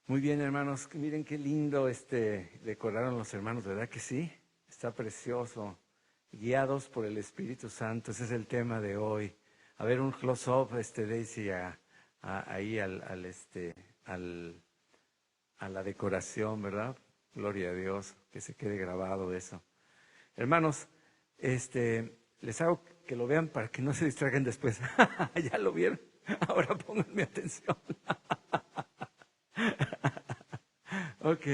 Muy bien, hermanos. Miren qué lindo decoraron los hermanos, ¿verdad que sí? Está precioso. Guiados por el Espíritu Santo, ese es el tema de hoy. A ver, un close-up, Daisy, ahí a la decoración, ¿verdad? Gloria a Dios, que se quede grabado eso. Hermanos, les hago que lo vean para que no se distraigan después. Ya lo vieron, ahora pónganme atención. Ok,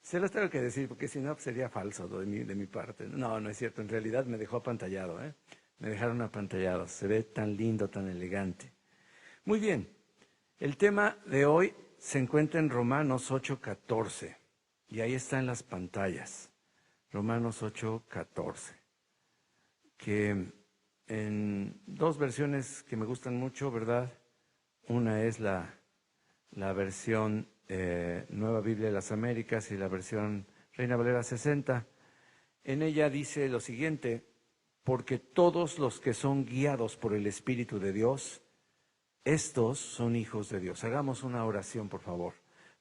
se los tengo que decir porque si no sería falso de mi parte. No, no es cierto, en realidad me dejó apantallado, ¿eh? Me dejaron apantallado, se ve tan lindo, tan elegante. Muy bien, el tema de hoy se encuentra en Romanos 8:14 y ahí está en las pantallas. Romanos 8:14, que en dos versiones que me gustan mucho, ¿verdad? Una es la versión Nueva Biblia de las Américas y la versión Reina Valera 60. En ella dice lo siguiente: porque todos los que son guiados por el Espíritu de Dios, estos son hijos de Dios. Hagamos una oración, por favor.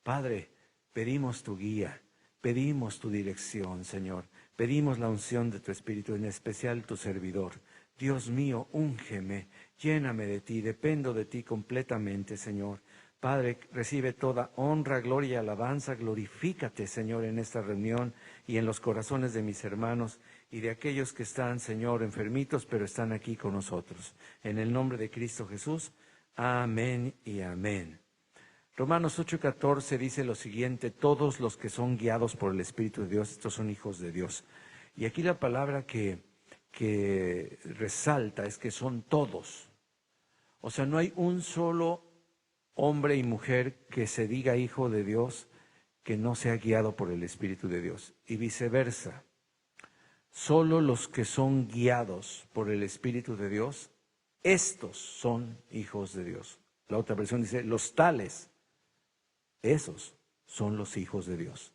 Padre, pedimos tu guía, pedimos tu dirección, Señor. Pedimos la unción de tu Espíritu, en especial tu servidor. Dios mío, úngeme, lléname de ti, dependo de ti completamente, Señor. Padre, recibe toda honra, gloria y alabanza. Glorifícate, Señor, en esta reunión y en los corazones de mis hermanos y de aquellos que están, Señor, enfermitos, pero están aquí con nosotros. En el nombre de Cristo Jesús, amén y amén. Romanos 8:14 dice lo siguiente: todos los que son guiados por el Espíritu de Dios, estos son hijos de Dios. Y aquí la palabra que resalta es que son todos. O sea, no hay un solo hombre y mujer que se diga hijo de Dios que no sea guiado por el Espíritu de Dios, y viceversa. Solo los que son guiados por el Espíritu de Dios, estos son hijos de Dios. La otra versión dice, los tales, esos son los hijos de Dios.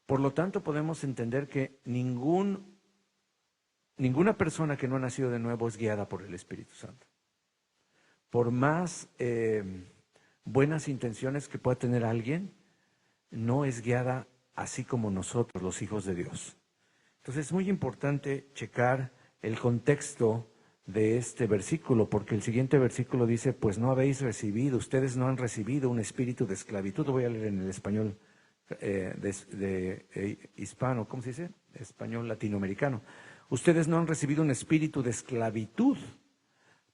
Por lo tanto, podemos entender que ninguna persona que no ha nacido de nuevo es guiada por el Espíritu Santo. Por más buenas intenciones que pueda tener alguien, no es guiada así como nosotros, los hijos de Dios. Entonces es muy importante checar el contexto de este versículo, porque el siguiente versículo dice, pues no habéis recibido, ustedes no han recibido un espíritu de esclavitud. Lo voy a leer en el español hispano, ¿cómo se dice? Español latinoamericano. Ustedes no han recibido un espíritu de esclavitud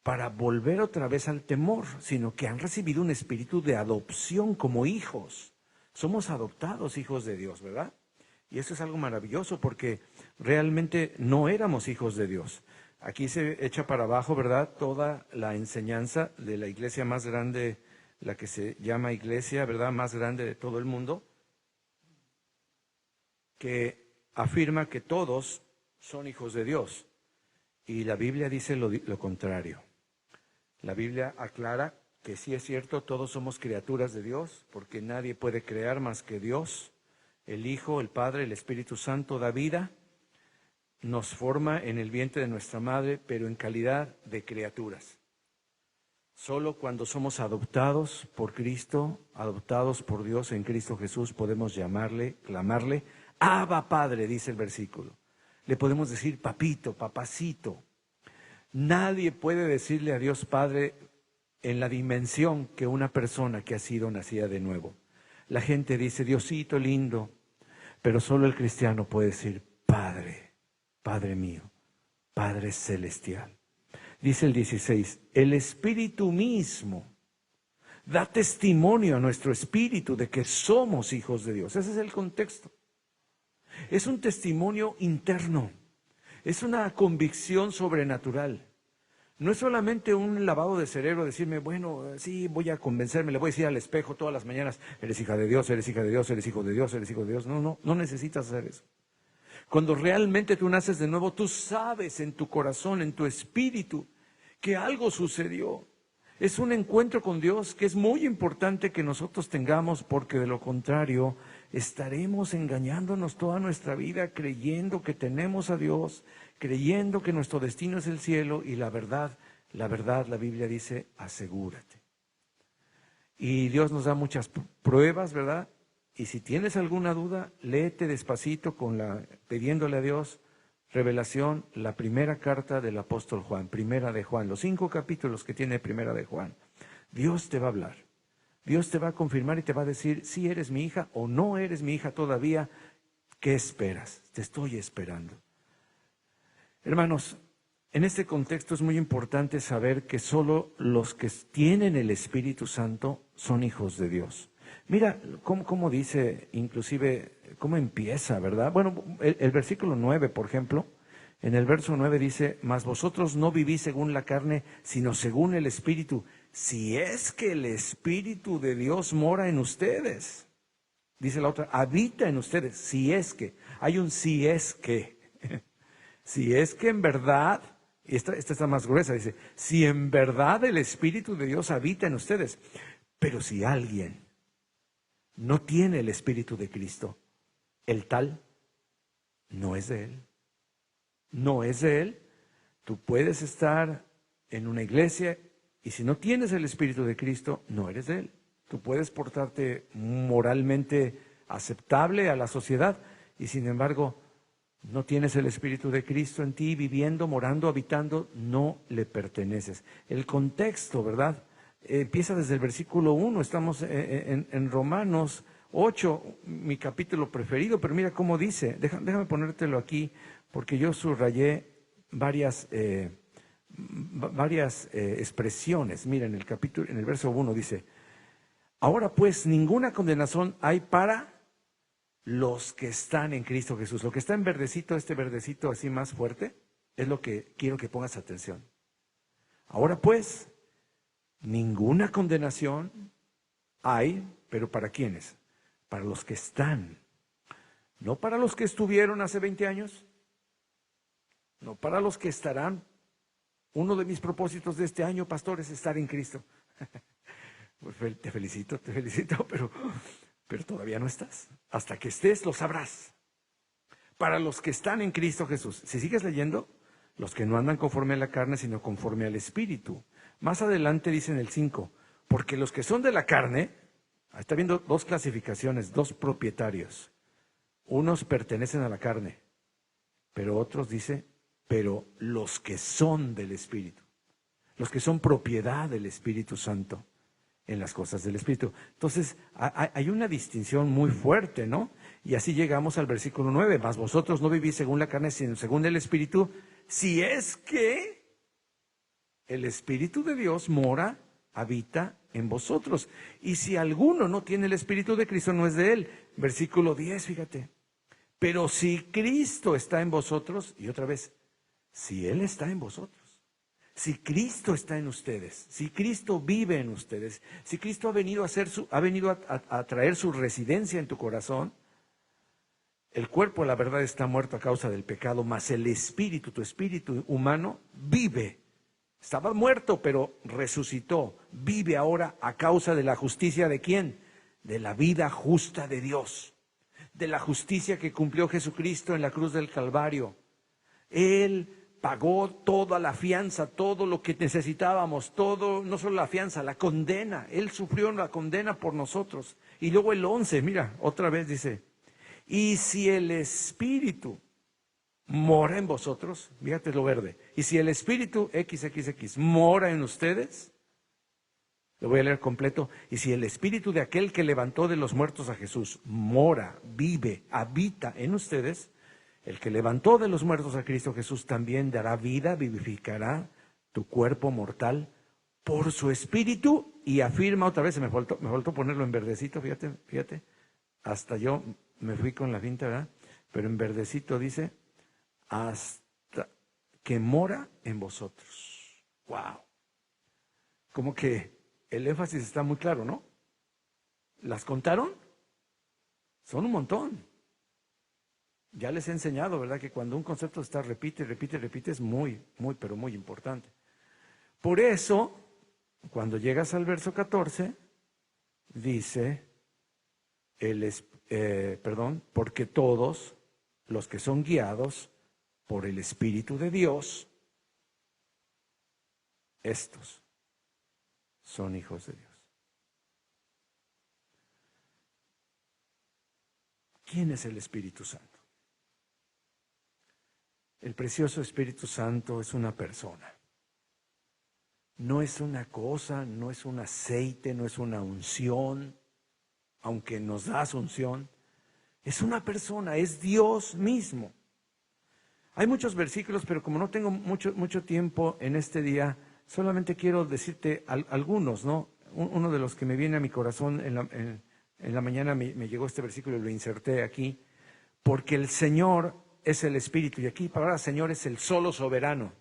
para volver otra vez al temor, sino que han recibido un espíritu de adopción como hijos. Somos adoptados hijos de Dios, ¿verdad? Y eso es algo maravilloso porque realmente no éramos hijos de Dios. Aquí se echa para abajo, ¿verdad?, toda la enseñanza de la iglesia más grande, la que se llama iglesia, ¿verdad?, más grande de todo el mundo, que afirma que todos son hijos de Dios. Y la Biblia dice lo contrario. La Biblia aclara que sí es cierto, todos somos criaturas de Dios, porque nadie puede crear más que Dios. El Hijo, el Padre, el Espíritu Santo da vida, nos forma en el vientre de nuestra madre, pero en calidad de criaturas. Solo cuando somos adoptados por Cristo, adoptados por Dios en Cristo Jesús, podemos llamarle, clamarle, Abba Padre, dice el versículo. Le podemos decir papito, papacito. Nadie puede decirle a Dios Padre en la dimensión que una persona que ha sido nacida de nuevo. La gente dice, Diosito lindo, pero solo el cristiano puede decir, Padre, Padre mío, Padre celestial. Dice el 16, el Espíritu mismo da testimonio a nuestro espíritu de que somos hijos de Dios. Ese es el contexto. Es un testimonio interno, es una convicción sobrenatural. No es solamente un lavado de cerebro, decirme, bueno, sí, voy a convencerme, le voy a decir al espejo todas las mañanas, eres hija de Dios, eres hija de Dios, eres hijo de Dios, eres hijo de Dios. No necesitas hacer eso. Cuando realmente tú naces de nuevo, tú sabes en tu corazón, en tu espíritu, que algo sucedió. Es un encuentro con Dios que es muy importante que nosotros tengamos, porque de lo contrario estaremos engañándonos toda nuestra vida, creyendo que tenemos a Dios, creyendo que nuestro destino es el cielo, y la verdad, la Biblia dice, asegúrate. Y Dios nos da muchas pruebas, ¿verdad? Y si tienes alguna duda, léete despacito pidiéndole a Dios revelación, la primera carta del apóstol Juan, primera de Juan, los 5 capítulos que tiene primera de Juan. Dios te va a hablar, Dios te va a confirmar y te va a decir si eres mi hija o no eres mi hija todavía. ¿Qué esperas? Te estoy esperando. Hermanos, en este contexto es muy importante saber que solo los que tienen el Espíritu Santo son hijos de Dios. Mira cómo dice, inclusive, cómo empieza, ¿verdad? Bueno, el versículo 9, por ejemplo, en el verso 9 dice, mas vosotros no vivís según la carne, sino según el Espíritu, si es que el Espíritu de Dios mora en ustedes. Dice la otra, habita en ustedes, si es que, hay un si es que, si es que en verdad, y esta está más gruesa, dice, si en verdad el Espíritu de Dios habita en ustedes, pero si alguien no tiene el Espíritu de Cristo, el tal no es de Él. No es de Él. Tú puedes estar en una iglesia y si no tienes el Espíritu de Cristo, no eres de Él. Tú puedes portarte moralmente aceptable a la sociedad y sin embargo no tienes el Espíritu de Cristo en ti, viviendo, morando, habitando, no le perteneces. El contexto, ¿verdad? Empieza desde el versículo 1, estamos en Romanos 8, mi capítulo preferido, pero mira cómo dice, déjame ponértelo aquí, porque yo subrayé varias expresiones. Mira, en el verso 1 dice, ahora pues ninguna condenación hay para los que están en Cristo Jesús. Lo que está en verdecito, este verdecito así más fuerte, es lo que quiero que pongas atención. Ahora pues, ninguna condenación hay, pero ¿para quiénes? Para los que están. No para los que estuvieron hace 20 años, no para los que estarán. Uno de mis propósitos de este año, pastor, es estar en Cristo. Pues te felicito, pero todavía no estás. Hasta que estés, lo sabrás. Para los que están en Cristo Jesús. Si sigues leyendo, los que no andan conforme a la carne, sino conforme al Espíritu. Más adelante dice en el 5, porque los que son de la carne, está viendo 2 clasificaciones, 2 propietarios. Unos pertenecen a la carne, pero otros dice, pero los que son del Espíritu. Los que son propiedad del Espíritu Santo en las cosas del Espíritu. Entonces, hay una distinción muy fuerte, ¿no? Y así llegamos al versículo 9, mas vosotros no vivís según la carne, sino según el Espíritu, si es que el Espíritu de Dios mora, habita en vosotros. Y si alguno no tiene el Espíritu de Cristo, no es de él. Versículo 10, fíjate. Pero si Cristo está en vosotros, y otra vez, si Él está en vosotros, si Cristo está en ustedes, si Cristo vive en ustedes, si Cristo ha venido a traer su residencia en tu corazón, el cuerpo, la verdad, está muerto a causa del pecado, mas el espíritu, tu espíritu humano, vive. Estaba muerto, pero resucitó. Vive ahora a causa de la justicia ¿de quién? De la vida justa de Dios. De la justicia que cumplió Jesucristo en la cruz del Calvario. Él pagó toda la fianza, todo lo que necesitábamos, todo, no solo la fianza, la condena. Él sufrió la condena por nosotros. Y luego el 11, mira, otra vez dice, y si el Espíritu mora en vosotros, fíjate lo verde, y si el Espíritu XXX mora en ustedes, lo voy a leer completo, y si el Espíritu de aquel que levantó de los muertos a Jesús mora, vive, habita en ustedes, el que levantó de los muertos a Cristo Jesús también dará vida, vivificará tu cuerpo mortal por su Espíritu, y afirma otra vez, me faltó ponerlo en verdecito, fíjate, hasta yo me fui con la finta, ¿verdad? Pero en verdecito dice, hasta que mora en vosotros. ¡Wow! Como que el énfasis está muy claro, ¿no? ¿Las contaron? Son un montón. Ya les he enseñado, ¿verdad? Que cuando un concepto está repite, es muy, pero muy importante. Por eso, cuando llegas al verso 14, dice, porque todos los que son guiados por el Espíritu de Dios, estos son hijos de Dios. ¿Quién es el Espíritu Santo? El precioso Espíritu Santo es una persona. No es una cosa, no es un aceite, no es una unción, aunque nos das unción. Es una persona, es Dios mismo. Hay muchos versículos, pero como no tengo mucho tiempo en este día, solamente quiero decirte algunos, ¿no? Uno de los que me viene a mi corazón en la mañana me llegó este versículo y lo inserté aquí. Porque el Señor es el Espíritu. Y aquí la palabra Señor es el solo soberano.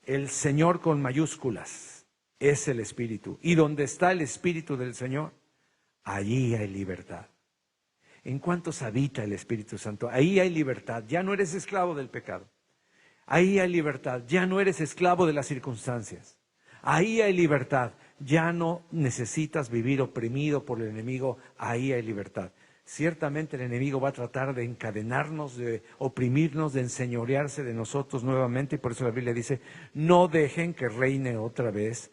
El Señor con mayúsculas es el Espíritu. Y donde está el Espíritu del Señor, allí hay libertad. ¿En cuántos habita el Espíritu Santo? Ahí hay libertad. Ya no eres esclavo del pecado. Ahí hay libertad. Ya no eres esclavo de las circunstancias. Ahí hay libertad. Ya no necesitas vivir oprimido por el enemigo. Ahí hay libertad. Ciertamente el enemigo va a tratar de encadenarnos, de oprimirnos, de enseñorearse de nosotros nuevamente. Y por eso la Biblia dice, no dejen que reine otra vez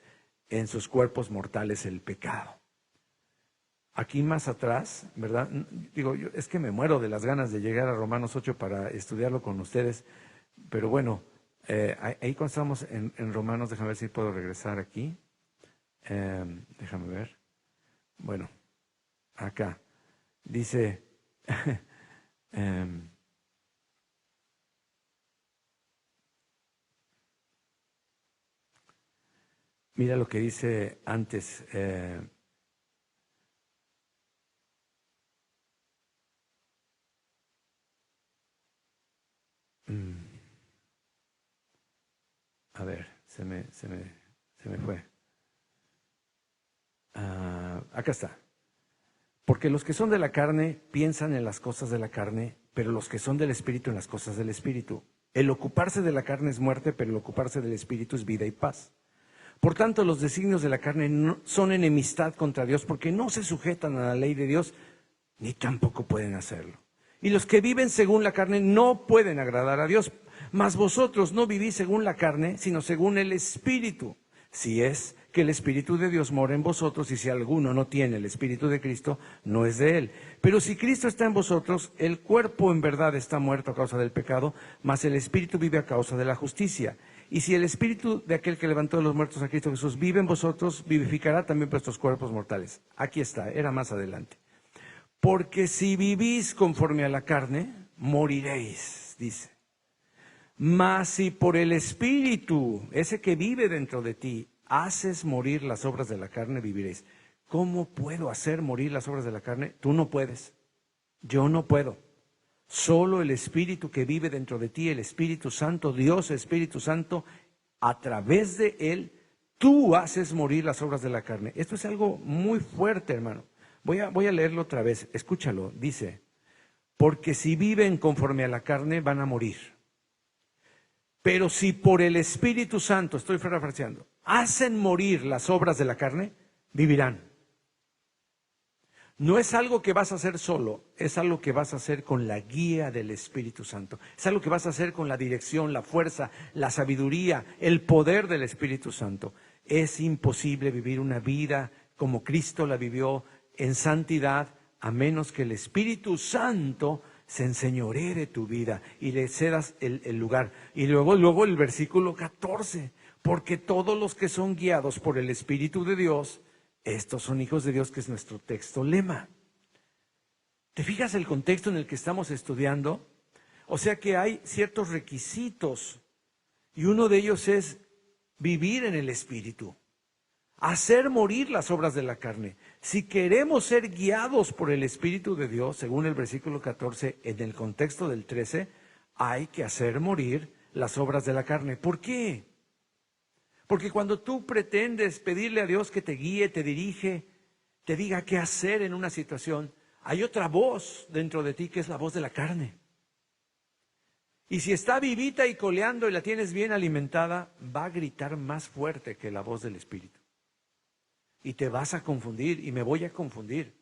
en sus cuerpos mortales el pecado. Aquí más atrás, ¿verdad? Digo, es que me muero de las ganas de llegar a Romanos 8 para estudiarlo con ustedes. Pero bueno, ahí cuando estamos en Romanos, déjame ver si puedo regresar aquí. Déjame ver. Bueno, acá. Dice, mira lo que dice antes. A ver, se me fue. Acá está. Porque los que son de la carne piensan en las cosas de la carne, pero los que son del Espíritu en las cosas del Espíritu. El ocuparse de la carne es muerte, pero el ocuparse del Espíritu es vida y paz. Por tanto, los designios de la carne son enemistad contra Dios, porque no se sujetan a la ley de Dios, ni tampoco pueden hacerlo. Y los que viven según la carne no pueden agradar a Dios. Mas vosotros no vivís según la carne, sino según el Espíritu. Si es que el Espíritu de Dios mora en vosotros, y si alguno no tiene el Espíritu de Cristo, no es de él. Pero si Cristo está en vosotros, el cuerpo en verdad está muerto a causa del pecado, mas el Espíritu vive a causa de la justicia. Y si el Espíritu de aquel que levantó de los muertos a Cristo Jesús vive en vosotros, vivificará también vuestros cuerpos mortales. Aquí está, era más adelante. Porque si vivís conforme a la carne, moriréis, dice. Mas si por el Espíritu, ese que vive dentro de ti, haces morir las obras de la carne, viviréis. ¿Cómo puedo hacer morir las obras de la carne? Tú no puedes. Yo no puedo. Solo el Espíritu que vive dentro de ti, el Espíritu Santo, Dios Espíritu Santo, a través de Él, tú haces morir las obras de la carne. Esto es algo muy fuerte, hermano. Voy a leerlo otra vez. Escúchalo. Dice, porque si viven conforme a la carne, van a morir. Pero si por el Espíritu Santo, estoy parafraseando, hacen morir las obras de la carne, vivirán. No es algo que vas a hacer solo, es algo que vas a hacer con la guía del Espíritu Santo. Es algo que vas a hacer con la dirección, la fuerza, la sabiduría, el poder del Espíritu Santo. Es imposible vivir una vida como Cristo la vivió en santidad, a menos que el Espíritu Santo se enseñoree de tu vida y le cedas el lugar. Y luego el versículo 14, porque todos los que son guiados por el Espíritu de Dios, estos son hijos de Dios, que es nuestro texto lema. ¿Te fijas el contexto en el que estamos estudiando? O sea que hay ciertos requisitos y uno de ellos es vivir en el Espíritu, hacer morir las obras de la carne. Si queremos ser guiados por el Espíritu de Dios, según el versículo 14, en el contexto del 13, hay que hacer morir las obras de la carne. ¿Por qué? Porque cuando tú pretendes pedirle a Dios que te guíe, te dirige, te diga qué hacer en una situación, hay otra voz dentro de ti que es la voz de la carne. Y si está vivita y coleando y la tienes bien alimentada, va a gritar más fuerte que la voz del Espíritu. Y te vas a confundir, y me voy a confundir.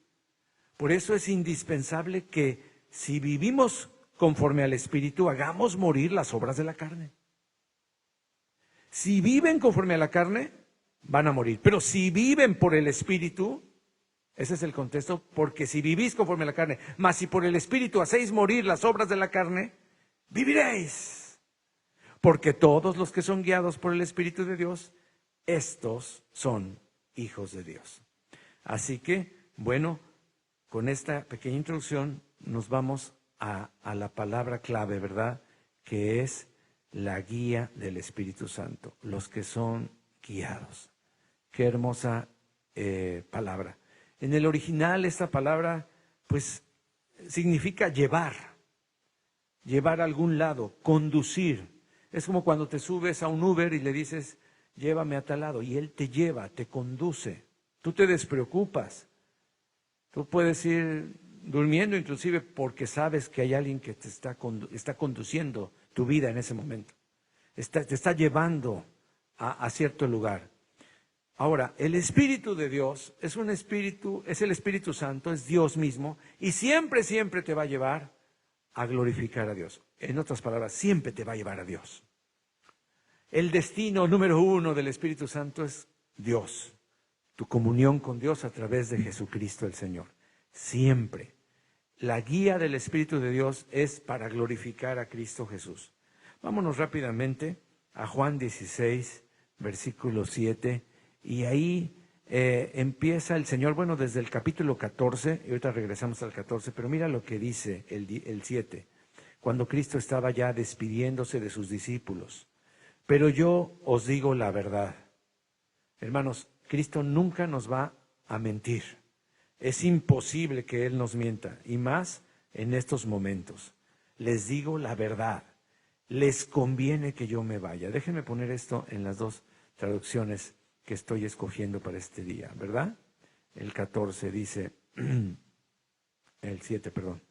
Por eso es indispensable que si vivimos conforme al Espíritu, hagamos morir las obras de la carne. Si viven conforme a la carne, van a morir. Pero si viven por el Espíritu, Ese es el contexto, porque si vivís conforme a la carne, mas si por el Espíritu hacéis morir las obras de la carne, viviréis. Porque todos los que son guiados por el Espíritu de Dios, estos son hijos de Dios. Así que, bueno, con esta pequeña introducción nos vamos a la palabra clave, ¿verdad? Que es la guía del Espíritu Santo, los que son guiados. Qué hermosa palabra. En el original esta palabra, pues, significa llevar a algún lado, conducir. Es como cuando te subes a un Uber y le dices, llévame a tal lado, y él te lleva, te conduce. Tú te despreocupas. Tú puedes ir durmiendo inclusive porque sabes que hay alguien que te está conduciendo tu vida en ese momento. Te está llevando a cierto lugar. Ahora, el Espíritu de Dios es un espíritu, es el Espíritu Santo, es Dios mismo, y siempre, siempre te va a llevar a glorificar a Dios. En otras palabras, siempre te va a llevar a Dios. El destino número uno del Espíritu Santo es Dios, tu comunión con Dios a través de Jesucristo el Señor. Siempre. La guía del Espíritu de Dios es para glorificar a Cristo Jesús. Vámonos rápidamente a Juan 16, versículo 7, y ahí empieza el Señor, bueno, desde el capítulo 14, y ahorita regresamos al 14, pero mira lo que dice el 7, cuando Cristo estaba ya despidiéndose de sus discípulos. Pero yo os digo la verdad. Hermanos, Cristo nunca nos va a mentir. Es imposible que Él nos mienta, y más en estos momentos. Les digo la verdad. Les conviene que yo me vaya. Déjenme poner esto en las dos traducciones que estoy escogiendo para este día, ¿verdad? El 14 dice, el 7, perdón.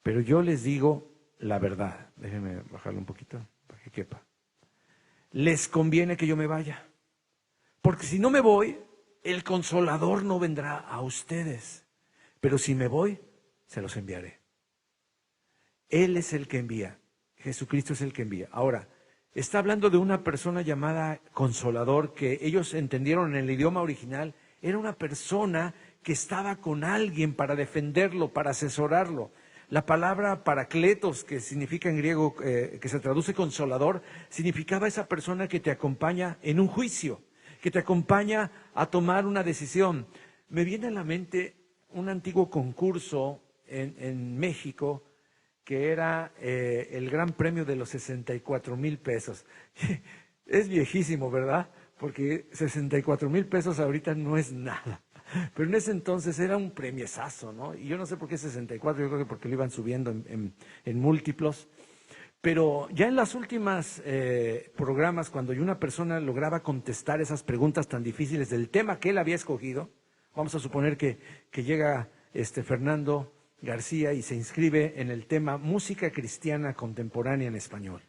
Pero yo les digo la verdad. Déjenme bajarlo un poquito para que quepa. Les conviene que yo me vaya. Porque si no me voy, el Consolador no vendrá a ustedes. Pero si me voy, se los enviaré. Él es el que envía. Jesucristo es el que envía. Ahora, está hablando de una persona llamada Consolador, que ellos entendieron en el idioma original, era una persona que estaba con alguien para defenderlo, para asesorarlo. La palabra paracletos, que significa en griego, que se traduce consolador, significaba esa persona que te acompaña en un juicio, que te acompaña a tomar una decisión. Me viene a la mente un antiguo concurso en México, que era el gran premio de los 64,000 pesos. Es viejísimo, ¿verdad? Porque 64,000 pesos ahorita no es nada. Pero en ese entonces era un premiesazo, ¿no? Y yo no sé por qué 64, yo creo que porque lo iban subiendo en múltiplos. Pero ya en las últimas programas, cuando una persona lograba contestar esas preguntas tan difíciles del tema que él había escogido, vamos a suponer que llega Fernando García y se inscribe en el tema música cristiana contemporánea en español.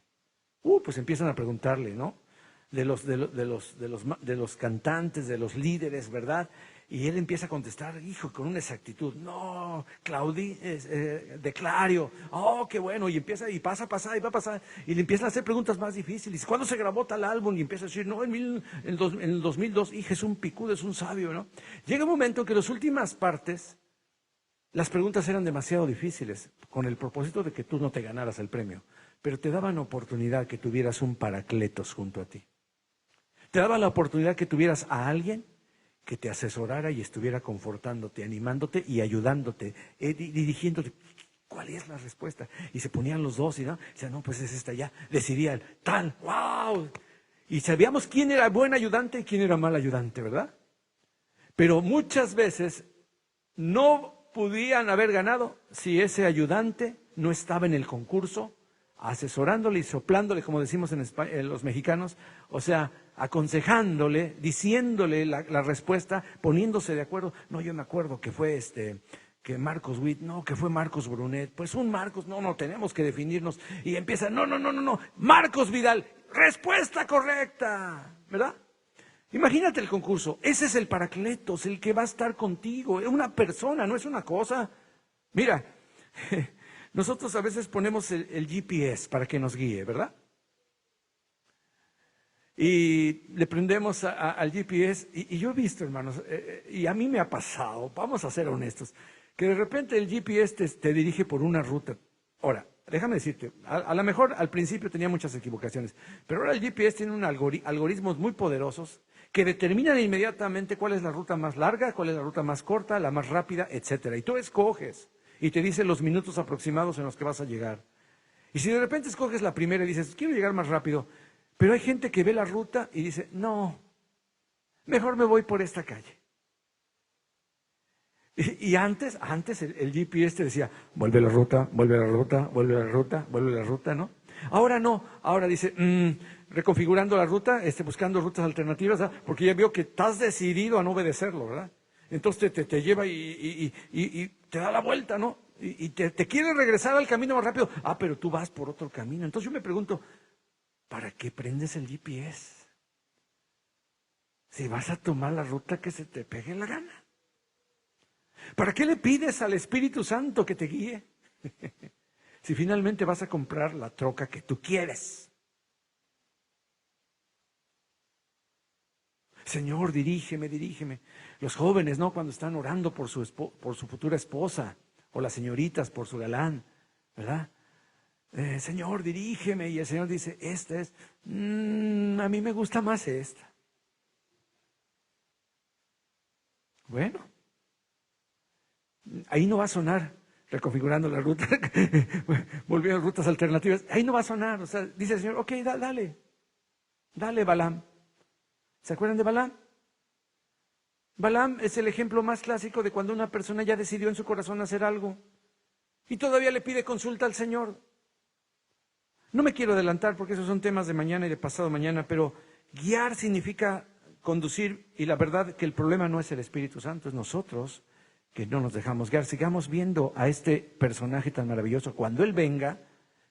Pues empiezan a preguntarle, ¿no? De los cantantes, de los líderes, ¿verdad? Y él empieza a contestar, hijo, con una exactitud. No, de Clario. Oh, qué bueno. Y empieza, y pasa, y va a pasar. Y le empiezan a hacer preguntas más difíciles. ¿Cuándo se grabó tal álbum? Y empieza a decir, no, en el 2002. Hijo, es un picudo, es un sabio, ¿no? Llega un momento que las últimas partes, las preguntas eran demasiado difíciles, con el propósito de que tú no te ganaras el premio. Pero te daban oportunidad que tuvieras un paracletos junto a ti. Te daban la oportunidad que tuvieras a alguien que te asesorara y estuviera confortándote, animándote y ayudándote, dirigiéndote. ¿Cuál es la respuesta? Y se ponían los dos y no, decían, no, pues es esta ya. Decidían, tal, wow. Y sabíamos quién era buen ayudante y quién era mal ayudante, ¿verdad? Pero muchas veces no podían haber ganado si ese ayudante no estaba en el concurso, asesorándole y soplándole, como decimos en España, los mexicanos, o sea, aconsejándole, diciéndole la respuesta, poniéndose de acuerdo. No, yo me acuerdo que fue que Marcos Witt, no, que fue Marcos Brunet, pues un Marcos, no, tenemos que definirnos. Y empieza, no, Marcos Vidal, respuesta correcta, ¿verdad? Imagínate el concurso, ese es el Paracletos, el que va a estar contigo, es una persona, no es una cosa. Mira, nosotros a veces ponemos el GPS para que nos guíe, ¿verdad? y le prendemos al GPS y yo he visto, hermanos, y a mí me ha pasado, vamos a ser honestos, que de repente el GPS te dirige por una ruta. Ahora, déjame decirte, a lo mejor al principio tenía muchas equivocaciones, pero ahora el GPS tiene algoritmos muy poderosos que determinan inmediatamente cuál es la ruta más larga, cuál es la ruta más corta, la más rápida, etcétera. Y tú escoges y te dice los minutos aproximados en los que vas a llegar. Y si de repente escoges la primera y dices, quiero llegar más rápido, pero hay gente que ve la ruta y dice, no, mejor me voy por esta calle. Y antes el GPS te decía, vuelve a la ruta, vuelve a la ruta, vuelve a la ruta, vuelve a la ruta, ¿no? Ahora no, ahora dice, reconfigurando la ruta, buscando rutas alternativas, ¿verdad? Porque ya veo que estás decidido a no obedecerlo, ¿verdad? Entonces te lleva y te da la vuelta, ¿no? Y te quiere regresar al camino más rápido. Ah, pero tú vas por otro camino. Entonces yo me pregunto, ¿para qué prendes el GPS? Si vas a tomar la ruta que se te pegue la gana. ¿Para qué le pides al Espíritu Santo que te guíe? Si finalmente vas a comprar la troca que tú quieres. Señor, dirígeme, dirígeme. Los jóvenes, ¿no? Cuando están orando por su futura esposa, o las señoritas por su galán, ¿verdad? Señor, dirígeme. Y el Señor dice, esta es, a mí me gusta más esta. Bueno, ahí no va a sonar, reconfigurando la ruta, volviendo a rutas alternativas, ahí no va a sonar. O sea, dice el Señor, ok, dale, Balaam. ¿Se acuerdan de Balaam? Balaam es el ejemplo más clásico de cuando una persona ya decidió en su corazón hacer algo y todavía le pide consulta al Señor. No me quiero adelantar porque esos son temas de mañana y de pasado mañana, pero guiar significa conducir, y la verdad que el problema no es el Espíritu Santo, es nosotros que no nos dejamos guiar. Sigamos viendo a este personaje tan maravilloso. Cuando Él venga,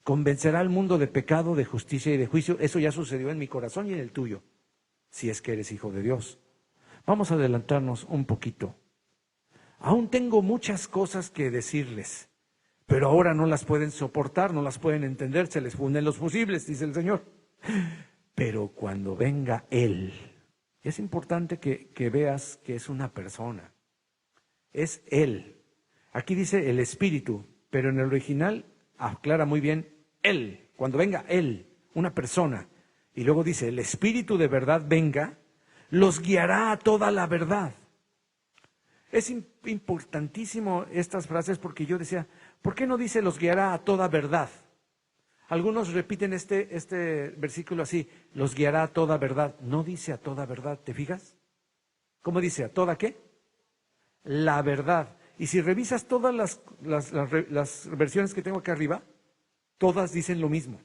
convencerá al mundo de pecado, de justicia y de juicio. Eso ya sucedió en mi corazón y en el tuyo, si es que eres hijo de Dios. Vamos a adelantarnos un poquito. Aún tengo muchas cosas que decirles, pero ahora no las pueden soportar, no las pueden entender, se les funden los fusibles, dice el Señor. Pero cuando venga Él, es importante que veas que es una persona. Es Él. Aquí dice el Espíritu, pero en el original aclara muy bien Él. Cuando venga Él, una persona, y luego dice el Espíritu de verdad venga, los guiará a toda la verdad. Es importantísimo estas frases porque yo decía, ¿por qué no dice los guiará a toda verdad? Algunos repiten este versículo así, los guiará a toda verdad. No dice a toda verdad, ¿te fijas? ¿Cómo dice? ¿A toda qué? La verdad. Y si revisas todas las versiones que tengo acá arriba, todas dicen lo mismo.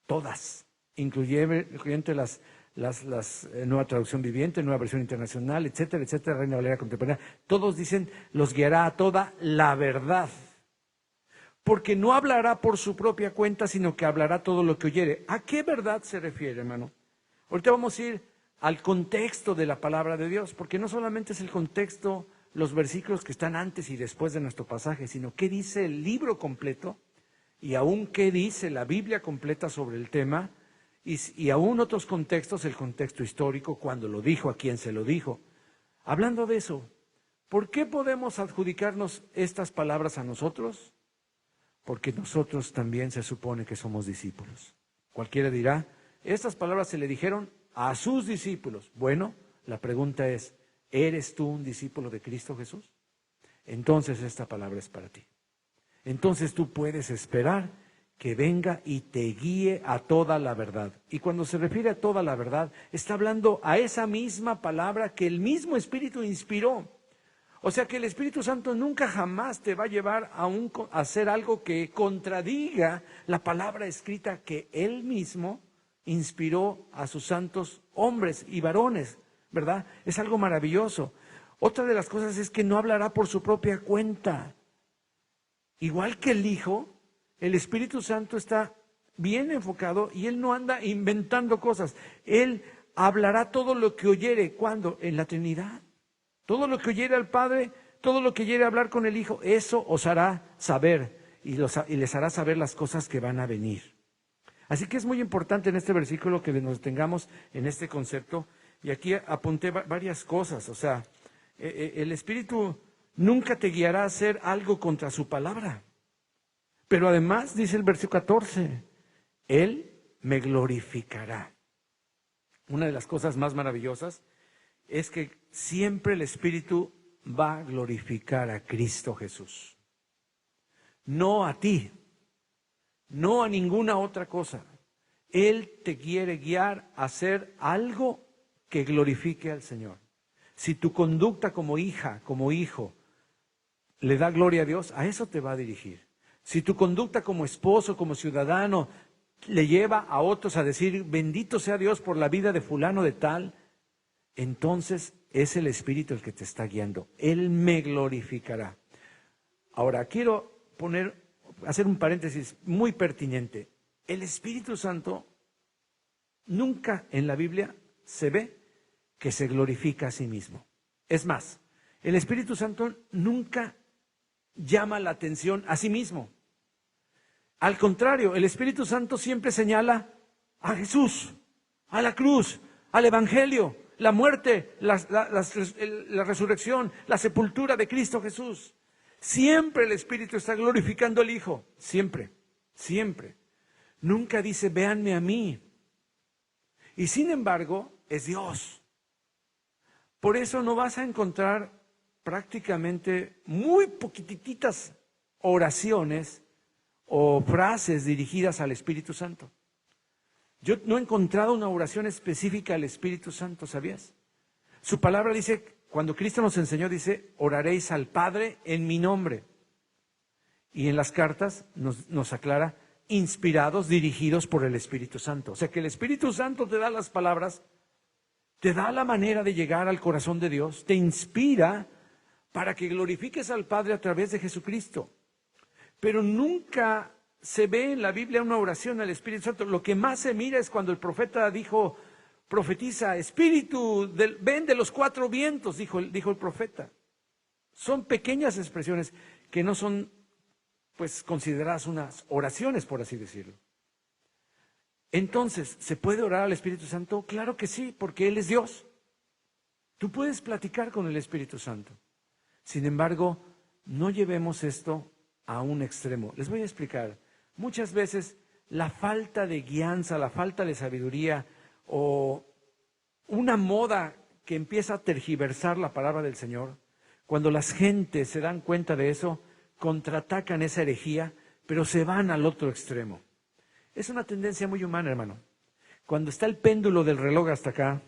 Todas. Incluyendo las Nueva Traducción Viviente, Nueva Versión Internacional, etcétera, etcétera, Reina Valera Contemporánea. Todos dicen, los guiará a toda la verdad. Porque no hablará por su propia cuenta, sino que hablará todo lo que oyere. ¿A qué verdad se refiere, hermano? Ahorita vamos a ir al contexto de la palabra de Dios, porque no solamente es el contexto, los versículos que están antes y después de nuestro pasaje, sino qué dice el libro completo y aún qué dice la Biblia completa sobre el tema y aún otros contextos, el contexto histórico, cuando lo dijo, a quién se lo dijo. Hablando de eso, ¿por qué podemos adjudicarnos estas palabras a nosotros? Porque nosotros también se supone que somos discípulos. Cualquiera dirá, estas palabras se le dijeron a sus discípulos. Bueno, la pregunta es, ¿eres tú un discípulo de Cristo Jesús? Entonces esta palabra es para ti. Entonces tú puedes esperar que venga y te guíe a toda la verdad. Y cuando se refiere a toda la verdad, está hablando a esa misma palabra que el mismo Espíritu inspiró. O sea que el Espíritu Santo nunca jamás te va a llevar a hacer algo que contradiga la palabra escrita que Él mismo inspiró a sus santos hombres y varones, ¿verdad? Es algo maravilloso. Otra de las cosas es que no hablará por su propia cuenta. Igual que el Hijo, el Espíritu Santo está bien enfocado y Él no anda inventando cosas. Él hablará todo lo que oyere. ¿Cuándo? En la Trinidad. Todo lo que oyere al Padre, todo lo que oyere hablar con el Hijo, eso os hará saber y les hará saber las cosas que van a venir. Así que es muy importante en este versículo que nos tengamos en este concepto. Y aquí apunté varias cosas. O sea, el Espíritu nunca te guiará a hacer algo contra su palabra. Pero además, dice el versículo 14, Él me glorificará. Una de las cosas más maravillosas es que siempre el Espíritu va a glorificar a Cristo Jesús. No a ti, no a ninguna otra cosa. Él te quiere guiar a hacer algo que glorifique al Señor. Si tu conducta como hija, como hijo, le da gloria a Dios, a eso te va a dirigir. Si tu conducta como esposo, como ciudadano, le lleva a otros a decir, bendito sea Dios por la vida de fulano de tal, entonces es el Espíritu el que te está guiando. Él me glorificará. Ahora, quiero hacer un paréntesis muy pertinente. El Espíritu Santo nunca en la Biblia se ve que se glorifica a sí mismo. Es más, el Espíritu Santo nunca llama la atención a sí mismo. Al contrario, el Espíritu Santo siempre señala a Jesús, a la cruz, al Evangelio, la muerte, la resurrección, la sepultura de Cristo Jesús. Siempre el Espíritu está glorificando al Hijo, siempre, siempre. Nunca dice, véanme a mí. Y sin embargo, es Dios. Por eso no vas a encontrar prácticamente muy poquititas oraciones o frases dirigidas al Espíritu Santo. Yo no he encontrado una oración específica al Espíritu Santo, ¿sabías? Su palabra dice, cuando Cristo nos enseñó, dice, oraréis al Padre en mi nombre. Y en las cartas nos aclara, inspirados, dirigidos por el Espíritu Santo. O sea que el Espíritu Santo te da las palabras, te da la manera de llegar al corazón de Dios, te inspira para que glorifiques al Padre a través de Jesucristo. Pero nunca se ve en la Biblia una oración al Espíritu Santo. Lo que más se mira es cuando el profeta profetiza, Espíritu, ven de los cuatro vientos, dijo el profeta. Son pequeñas expresiones que no son pues consideradas unas oraciones, por así decirlo. Entonces, ¿se puede orar al Espíritu Santo? Claro que sí, porque Él es Dios. Tú puedes platicar con el Espíritu Santo. Sin embargo, no llevemos esto a un extremo. Les voy a explicar. Muchas veces la falta de guianza, la falta de sabiduría o una moda que empieza a tergiversar la palabra del Señor, cuando las gentes se dan cuenta de eso, contraatacan esa herejía, pero se van al otro extremo. Es una tendencia muy humana, hermano. Cuando está el péndulo del reloj hasta acá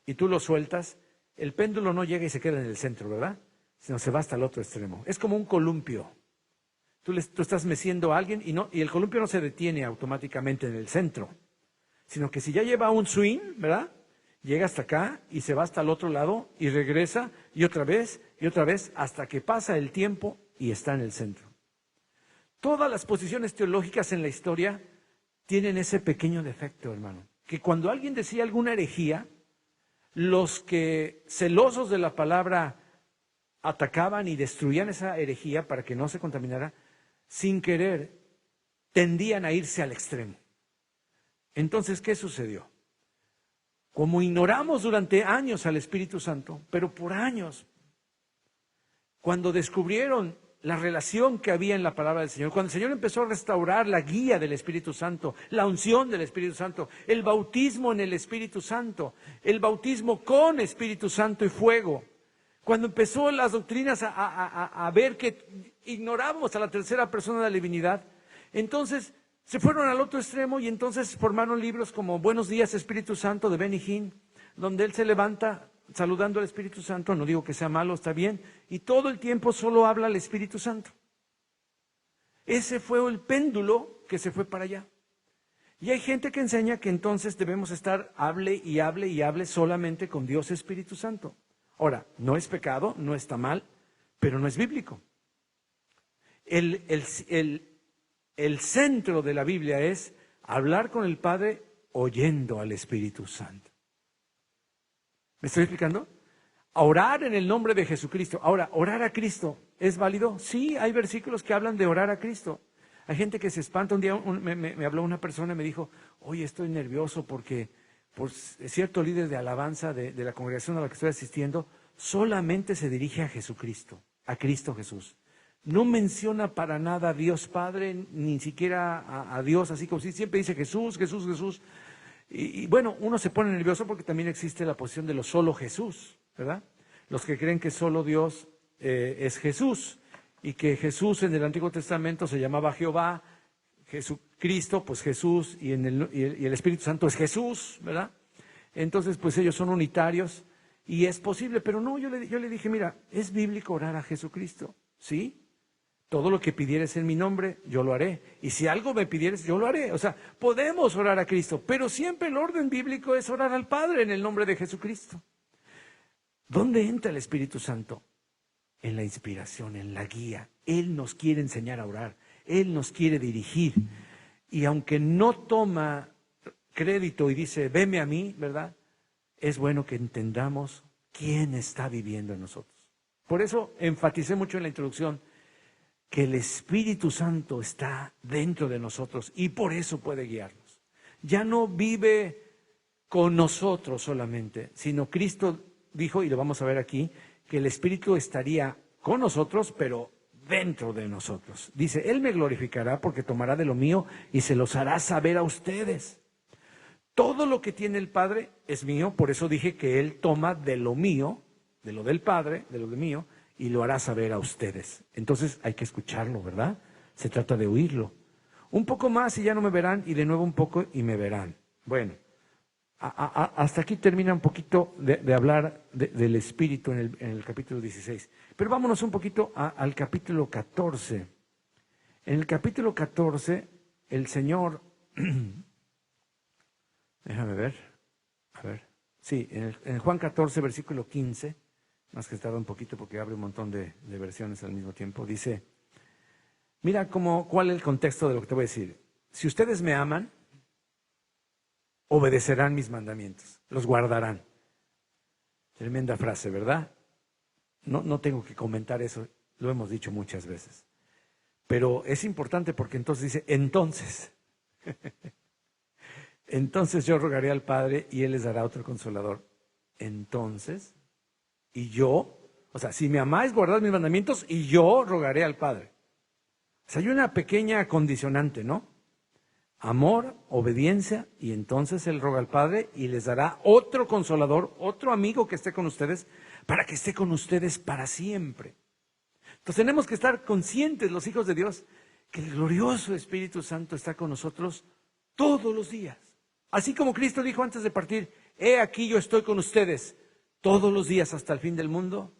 y tú lo sueltas, el péndulo no llega y se queda en el centro, ¿verdad? Sino se va hasta el otro extremo. Es como un columpio. Tú estás meciendo a alguien y el columpio no se detiene automáticamente en el centro, sino que si ya lleva un swing, ¿verdad? Llega hasta acá y se va hasta el otro lado y regresa y otra vez hasta que pasa el tiempo y está en el centro. Todas las posiciones teológicas en la historia tienen ese pequeño defecto, hermano, que cuando alguien decía alguna herejía, los que celosos de la palabra atacaban y destruían esa herejía para que no se contaminara, sin querer, tendían a irse al extremo. Entonces, ¿qué sucedió? Como ignoramos durante años al Espíritu Santo, pero por años, cuando descubrieron la relación que había en la palabra del Señor, cuando el Señor empezó a restaurar la guía del Espíritu Santo, la unción del Espíritu Santo, el bautismo en el Espíritu Santo, el bautismo con Espíritu Santo y fuego, cuando empezó las doctrinas a ver que ignorábamos a la tercera persona de la divinidad, entonces se fueron al otro extremo y entonces formaron libros como Buenos días Espíritu Santo de Benny Hinn, donde él se levanta saludando al Espíritu Santo, no digo que sea malo, está bien, y todo el tiempo solo habla al Espíritu Santo. Ese fue el péndulo que se fue para allá. Y hay gente que enseña que entonces debemos estar hable y hable y hable solamente con Dios Espíritu Santo. Ahora, no es pecado, no está mal, pero no es bíblico. El centro de la Biblia es hablar con el Padre oyendo al Espíritu Santo. ¿Me estoy explicando? Orar en el nombre de Jesucristo. Ahora, ¿orar a Cristo es válido? Sí, hay versículos que hablan de orar a Cristo. Hay gente que se espanta. Un día me habló una persona y me dijo, oye, estoy nervioso porque por cierto líder de alabanza de la congregación a la que estoy asistiendo solamente se dirige a Jesucristo, a Cristo Jesús. No menciona para nada a Dios Padre, ni siquiera a Dios, así como si siempre dice Jesús, Jesús, Jesús. Y bueno, uno se pone nervioso porque también existe la posición de lo solo Jesús, ¿verdad? Los que creen que solo Dios es Jesús y que Jesús en el Antiguo Testamento se llamaba Jehová, Jesucristo, pues Jesús y el Espíritu Santo es Jesús, ¿verdad? Entonces, pues ellos son unitarios y es posible, pero no, yo le dije, mira, es bíblico orar a Jesucristo, ¿sí? Todo lo que pidieres en mi nombre, yo lo haré. Y si algo me pidieres, yo lo haré. O sea, podemos orar a Cristo, pero siempre el orden bíblico es orar al Padre en el nombre de Jesucristo. ¿Dónde entra el Espíritu Santo? En la inspiración, en la guía. Él nos quiere enseñar a orar. Él nos quiere dirigir. Y aunque no toma crédito y dice, veme a mí, ¿verdad? Es bueno que entendamos quién está viviendo en nosotros. Por eso enfaticé mucho en la introducción que el Espíritu Santo está dentro de nosotros y por eso puede guiarnos. Ya no vive con nosotros solamente, sino Cristo dijo, y lo vamos a ver aquí, que el Espíritu estaría con nosotros, pero dentro de nosotros. Dice, Él me glorificará porque tomará de lo mío y se los hará saber a ustedes. Todo lo que tiene el Padre es mío, por eso dije que Él toma de lo mío, de lo del Padre, de lo de mío, y lo hará saber a ustedes. Entonces hay que escucharlo, ¿verdad? Se trata de oírlo. Un poco más y ya no me verán, y de nuevo un poco y me verán. Bueno, hasta aquí termina un poquito de hablar del Espíritu en el capítulo 16. Pero vámonos un poquito al capítulo 14. En el capítulo 14, el Señor... Déjame ver. A ver. Sí, en Juan 14, versículo 15... más que tarda un poquito porque abre un montón de versiones al mismo tiempo, dice, mira cuál es el contexto de lo que te voy a decir. Si ustedes me aman, obedecerán mis mandamientos, los guardarán. Tremenda frase, ¿verdad? No tengo que comentar eso, lo hemos dicho muchas veces. Pero es importante porque entonces dice, entonces yo rogaré al Padre y Él les dará otro consolador. Entonces... y yo, o sea, si me amáis, guardad mis mandamientos y yo rogaré al Padre. O sea, hay una pequeña condicionante, ¿no? Amor, obediencia, y entonces Él roga al Padre y les dará otro consolador, otro amigo que esté con ustedes, para que esté con ustedes para siempre. Entonces tenemos que estar conscientes, los hijos de Dios, que el glorioso Espíritu Santo está con nosotros todos los días. Así como Cristo dijo antes de partir, he aquí yo estoy con ustedes todos los días hasta el fin del mundo.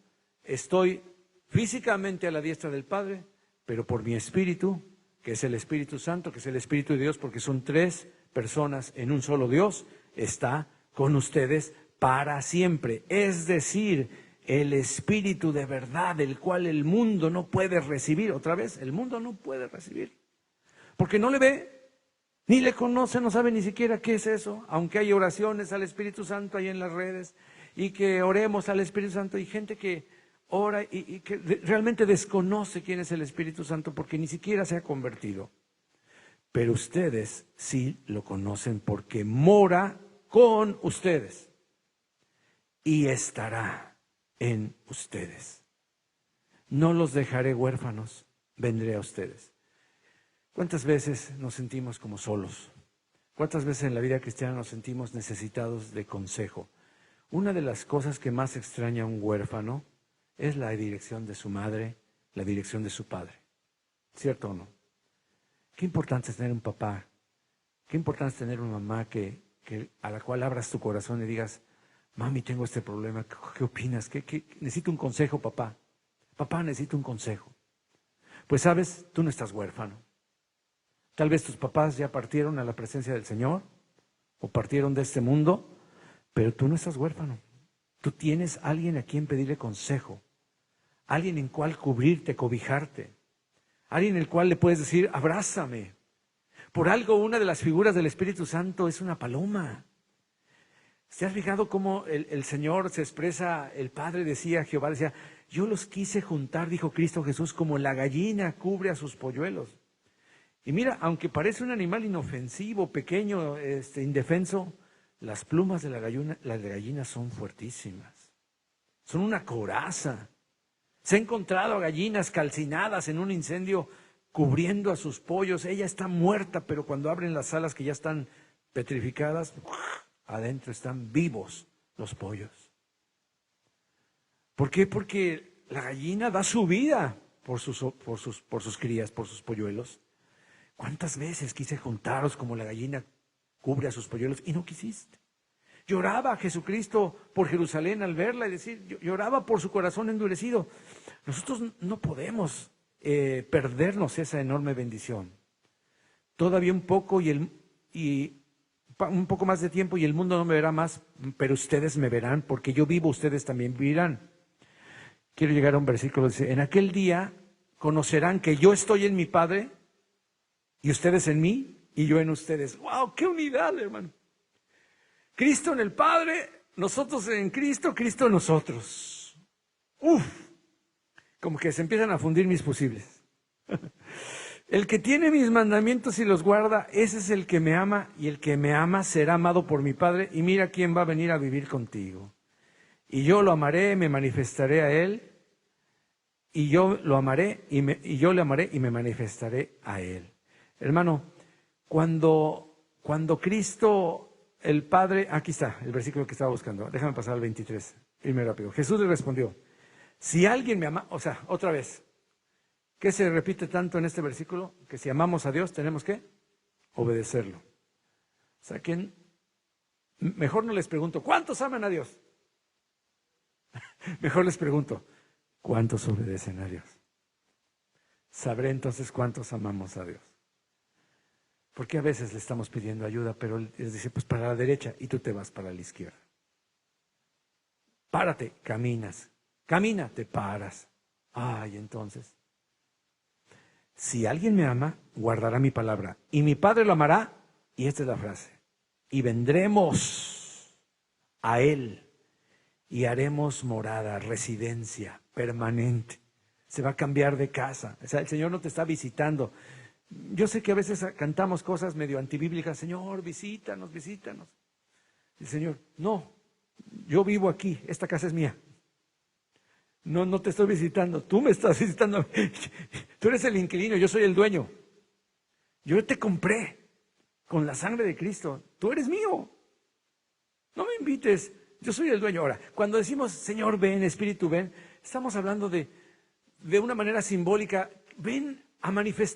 Estoy físicamente a la diestra del Padre, pero por mi Espíritu, que es el Espíritu Santo, que es el Espíritu de Dios, porque son 3 personas en un solo Dios, está con ustedes para siempre. Es decir, el Espíritu de verdad, el cual el mundo no puede recibir. Otra vez, el mundo no puede recibir, porque no le ve, ni le conoce, no sabe ni siquiera qué es eso, aunque hay oraciones al Espíritu Santo ahí en las redes, y que oremos al Espíritu Santo, y gente que ora y que realmente desconoce quién es el Espíritu Santo porque ni siquiera se ha convertido. Pero ustedes sí lo conocen porque mora con ustedes y estará en ustedes. No los dejaré huérfanos, vendré a ustedes. ¿Cuántas veces nos sentimos como solos? ¿Cuántas veces en la vida cristiana nos sentimos necesitados de consejo? Una de las cosas que más extraña a un huérfano es la dirección de su madre, la dirección de su padre. ¿Cierto o no? Qué importante es tener un papá, qué importante es tener una mamá a la cual abras tu corazón y digas, mami, tengo este problema, ¿qué opinas? Necesito un consejo, papá. Papá, necesito un consejo. Pues sabes, tú no estás huérfano. Tal vez tus papás ya partieron a la presencia del Señor o partieron de este mundo, pero tú no estás huérfano. Tú tienes a alguien a quien pedirle consejo, alguien en cual cubrirte, cobijarte, alguien en el cual le puedes decir, abrázame. Por algo, una de las figuras del Espíritu Santo es una paloma. ¿Se has fijado cómo el Señor se expresa? El Padre decía, Jehová decía, yo los quise juntar, dijo Cristo Jesús, como la gallina cubre a sus polluelos. Y mira, aunque parece un animal inofensivo, pequeño, indefenso, las plumas de las gallinas son fuertísimas. Son una coraza. Se ha encontrado a gallinas calcinadas en un incendio cubriendo a sus pollos. Ella está muerta, pero cuando abren las alas que ya están petrificadas, adentro están vivos los pollos. ¿Por qué? Porque la gallina da su vida por sus crías, por sus polluelos. ¿Cuántas veces quise juntaros como la gallina cubre a sus polluelos y no quisiste? Lloraba a Jesucristo por Jerusalén al verla y decir, lloraba por su corazón endurecido. Nosotros no podemos perdernos esa enorme bendición. Todavía un poco un poco más de tiempo y el mundo no me verá más, pero ustedes me verán, porque yo vivo, ustedes también vivirán. Quiero llegar a un versículo que dice, en aquel día conocerán que yo estoy en mi Padre y ustedes en mí y yo en ustedes. ¡Wow! ¡Qué unidad, hermano! Cristo en el Padre, nosotros en Cristo, Cristo en nosotros. ¡Uf! Como que se empiezan a fundir mis fusibles. El que tiene mis mandamientos y los guarda, ese es el que me ama, y el que me ama será amado por mi Padre, y mira quién va a venir a vivir contigo. Y yo lo amaré, me manifestaré a él, y yo lo amaré, y yo le amaré y me manifestaré a él. Hermano, cuando Cristo, el Padre, aquí está el versículo que estaba buscando, déjame pasar al 23, irme rápido. Jesús le respondió, si alguien me ama, o sea, otra vez, ¿qué se repite tanto en este versículo? Que si amamos a Dios tenemos que obedecerlo. O sea, mejor no les pregunto, ¿cuántos aman a Dios? Mejor les pregunto, ¿cuántos obedecen a Dios? Sabré entonces cuántos amamos a Dios. Porque a veces le estamos pidiendo ayuda, pero Él les dice, pues para la derecha, y tú te vas para la izquierda. Párate, caminas. Camina, te paras. Ay, entonces, si alguien me ama, guardará mi palabra, y mi Padre lo amará, y esta es la frase, y vendremos a Él, y haremos morada, residencia permanente. Se va a cambiar de casa. O sea, el Señor no te está visitando. Yo sé que a veces cantamos cosas medio antibíblicas. Señor, visítanos, visítanos. El Señor, no, yo vivo aquí, esta casa es mía. No te estoy visitando, tú me estás visitando. Tú eres el inquilino, yo soy el dueño. Yo te compré con la sangre de Cristo. Tú eres mío. No me invites. Yo soy el dueño. Ahora, cuando decimos, Señor, ven, Espíritu, ven, estamos hablando de una manera simbólica. Ven,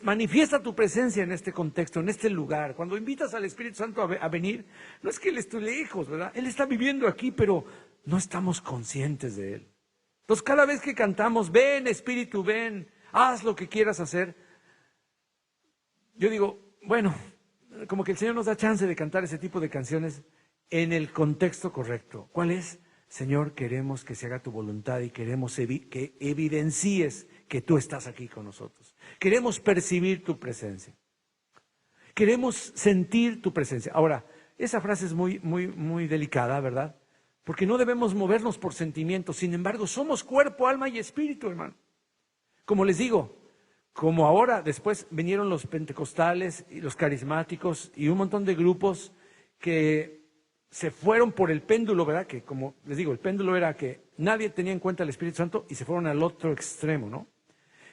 manifiesta tu presencia en este contexto, en este lugar. Cuando invitas al Espíritu Santo a venir, no es que Él esté lejos, ¿verdad? Él está viviendo aquí, pero no estamos conscientes de Él. Entonces, cada vez que cantamos, ven, Espíritu, ven, haz lo que quieras hacer, yo digo, bueno, como que el Señor nos da chance de cantar ese tipo de canciones en el contexto correcto. ¿Cuál es? Señor, queremos que se haga tu voluntad y queremos que evidencies que tú estás aquí con nosotros. Queremos percibir tu presencia. Queremos sentir tu presencia. Ahora, esa frase es muy, muy, muy delicada, ¿verdad? Porque no debemos movernos por sentimientos. Sin embargo, somos cuerpo, alma y espíritu, hermano. Como les digo, como ahora, después vinieron los pentecostales y los carismáticos y un montón de grupos que se fueron por el péndulo, ¿verdad? Que como les digo, el péndulo era que nadie tenía en cuenta el Espíritu Santo y se fueron al otro extremo, ¿no?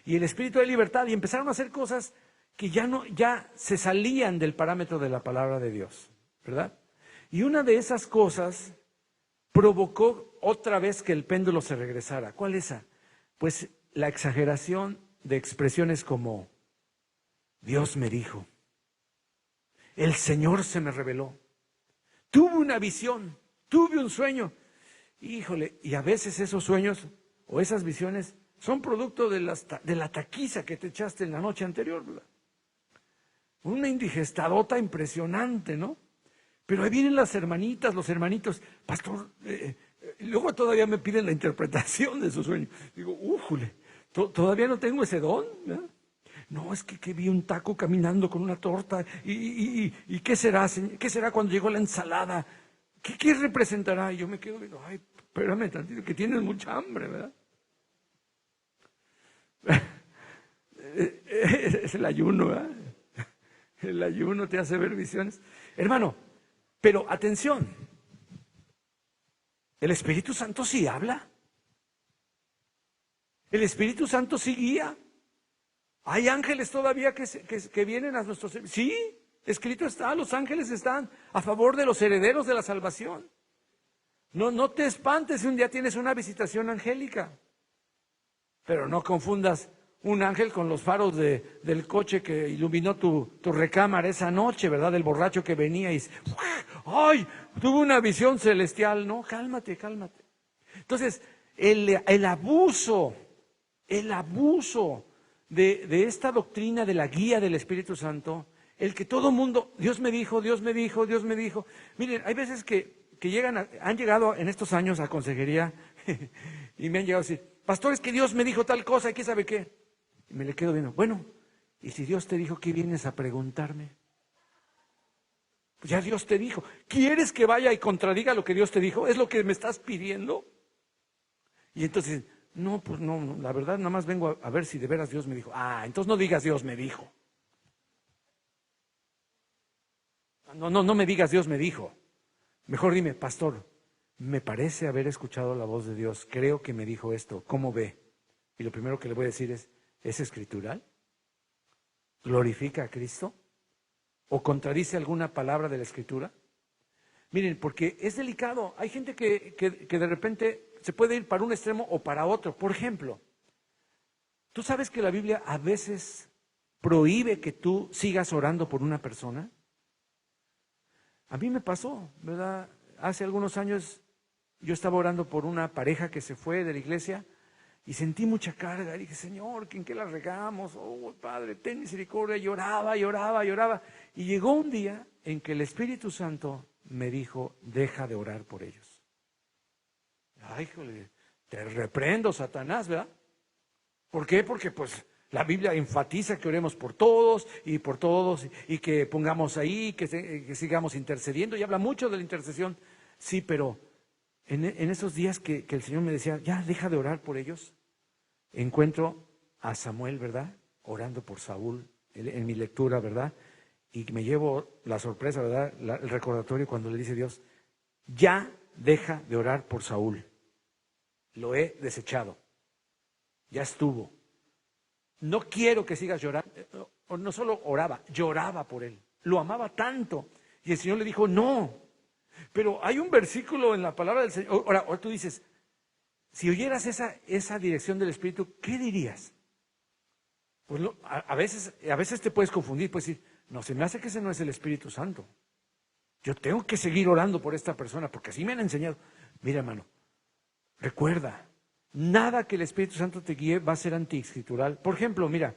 Y el Espíritu de libertad y empezaron a hacer cosas que ya se salían del parámetro de la palabra de Dios, ¿verdad? Y una de esas cosas provocó otra vez que el péndulo se regresara. ¿Cuál es esa? Pues la exageración de expresiones como Dios me dijo, el Señor se me reveló, tuve una visión, tuve un sueño. Híjole, y a veces esos sueños o esas visiones son producto de la taquiza que te echaste en la noche anterior, ¿verdad? Una indigestadota impresionante, ¿no? Pero ahí vienen las hermanitas, los hermanitos, pastor, luego todavía me piden la interpretación de su sueño. Digo, újule, todavía no tengo ese don, ¿verdad? No, es que vi un taco caminando con una torta. ¿Y qué será? ¿Qué será cuando llegó la ensalada? ¿Qué representará? Y yo me quedo viendo, ay, espérame tantito, que tienes mucha hambre, ¿verdad? Es el ayuno, ¿verdad? El ayuno te hace ver visiones. Hermano, pero atención, el Espíritu Santo sí habla. El Espíritu Santo sí guía. Hay ángeles todavía que vienen a nuestros servicios. Sí, escrito está, los ángeles están a favor de los herederos de la salvación. No te espantes si un día tienes una visitación angélica. Pero no confundas un ángel con los faros del coche que iluminó tu recámara esa noche, ¿verdad? Del borracho que venía y ¡ay! Tuvo una visión celestial. No, cálmate, cálmate. Entonces, el abuso de esta doctrina de la guía del Espíritu Santo, el que todo mundo, Dios me dijo, Dios me dijo, Dios me dijo. Miren, hay veces que han llegado en estos años a consejería y me han llegado a decir, pastor, es que Dios me dijo tal cosa y ¿qué sabe qué? Y me le quedo viendo, bueno, y si Dios te dijo, ¿qué vienes a preguntarme? Pues ya Dios te dijo. ¿Quieres que vaya y contradiga lo que Dios te dijo? ¿Es lo que me estás pidiendo? Y entonces, no, pues no, la verdad nada más vengo a ver si de veras Dios me dijo. Ah, entonces no digas Dios me dijo. No me digas Dios me dijo. Mejor dime, pastor, me parece haber escuchado la voz de Dios. Creo que me dijo esto. ¿Cómo ve? Y lo primero que le voy a decir ¿es escritural? ¿Glorifica a Cristo? ¿O contradice alguna palabra de la Escritura? Miren, porque es delicado. Hay gente que de repente se puede ir para un extremo o para otro. Por ejemplo, ¿tú sabes que la Biblia a veces prohíbe que tú sigas orando por una persona? A mí me pasó, ¿verdad? Hace algunos años yo estaba orando por una pareja que se fue de la iglesia y sentí mucha carga. Y dije, Señor, ¿en qué la regamos? Oh, Padre, ten misericordia. Lloraba. Y llegó un día en que el Espíritu Santo me dijo, deja de orar por ellos. Ay, híjole, te reprendo, Satanás, ¿verdad? ¿Por qué? Porque pues la Biblia enfatiza que oremos por todos y que pongamos ahí, que sigamos intercediendo y habla mucho de la intercesión. Sí, pero en esos días que el Señor me decía, ya deja de orar por ellos, encuentro a Samuel, ¿verdad? Orando por Saúl en mi lectura, ¿verdad? Y me llevo la sorpresa, ¿verdad? El recordatorio cuando le dice Dios, ya deja de orar por Saúl. Lo he desechado. Ya estuvo. No quiero que sigas llorando. No solo oraba, lloraba por él. Lo amaba tanto. Y el Señor le dijo, no. Pero hay un versículo en la palabra del Señor. Ahora tú dices, si oyeras esa dirección del Espíritu, ¿qué dirías? Pues a veces te puedes confundir, puedes decir, no, se me hace que ese no es el Espíritu Santo. Yo tengo que seguir orando por esta persona, porque así me han enseñado. Mira, hermano, recuerda, nada que el Espíritu Santo te guíe va a ser antiescritural. Por ejemplo, mira,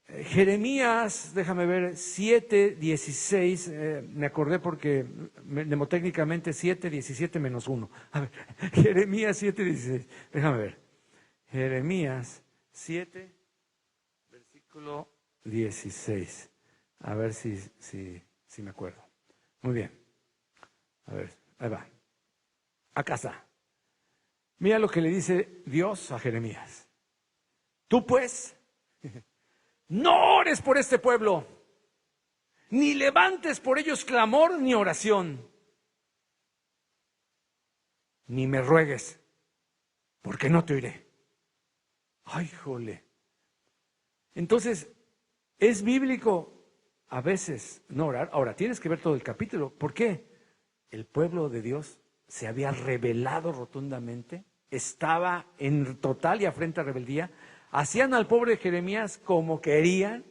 Jeremías, déjame ver, 7:16, me acordé porque mnemotécnicamente 7:17 menos 1. A ver, Jeremías 7:16, déjame ver. Jeremías 7, versículo 16. A ver si me acuerdo. Muy bien. A ver, ahí va. Acá está. Mira lo que le dice Dios a Jeremías. Tú pues, no ores por este pueblo, ni levantes por ellos clamor ni oración, ni me ruegues, porque no te oiré. Ay, jole. Entonces, es bíblico a veces no orar. Ahora, tienes que ver todo el capítulo. ¿Por qué? El pueblo de Dios se había rebelado rotundamente, estaba en total y afrenta rebeldía. Hacían al pobre Jeremías como querían,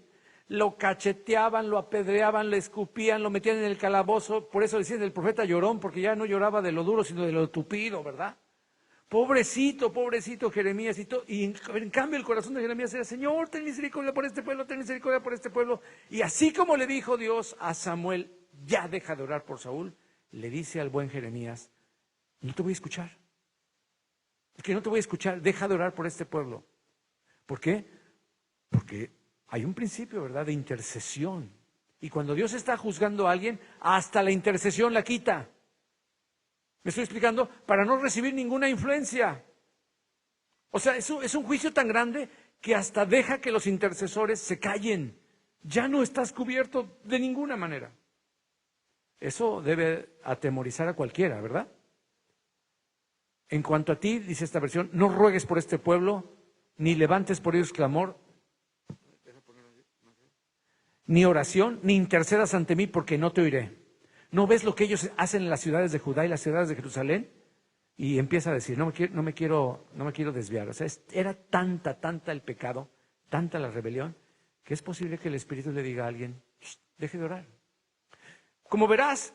lo cacheteaban, lo apedreaban, lo escupían, lo metían en el calabozo. Por eso decían el profeta llorón, porque ya no lloraba de lo duro, sino de lo tupido, ¿verdad? Pobrecito Jeremías. Y en cambio el corazón de Jeremías era, Señor, ten misericordia por este pueblo, ten misericordia por este pueblo. Y así como le dijo Dios a Samuel, ya deja de orar por Saúl, le dice al buen Jeremías, no te voy a escuchar. Es que no te voy a escuchar, deja de orar por este pueblo. ¿Por qué? Porque hay un principio, ¿verdad?, de intercesión. Y cuando Dios está juzgando a alguien, hasta la intercesión la quita. ¿Me estoy explicando? Para no recibir ninguna influencia. O sea, es un juicio tan grande que hasta deja que los intercesores se callen. Ya no estás cubierto de ninguna manera. Eso debe atemorizar a cualquiera, ¿verdad? En cuanto a ti, dice esta versión, no ruegues por este pueblo, ni levantes por ellos clamor, ni oración, ni intercedas ante mí, porque no te oiré. ¿No ves lo que ellos hacen en las ciudades de Judá y las ciudades de Jerusalén? Y empieza a decir, no me quiero desviar. O sea, era tanta el pecado, tanta la rebelión, que es posible que el Espíritu le diga a alguien, deje de orar. Como verás,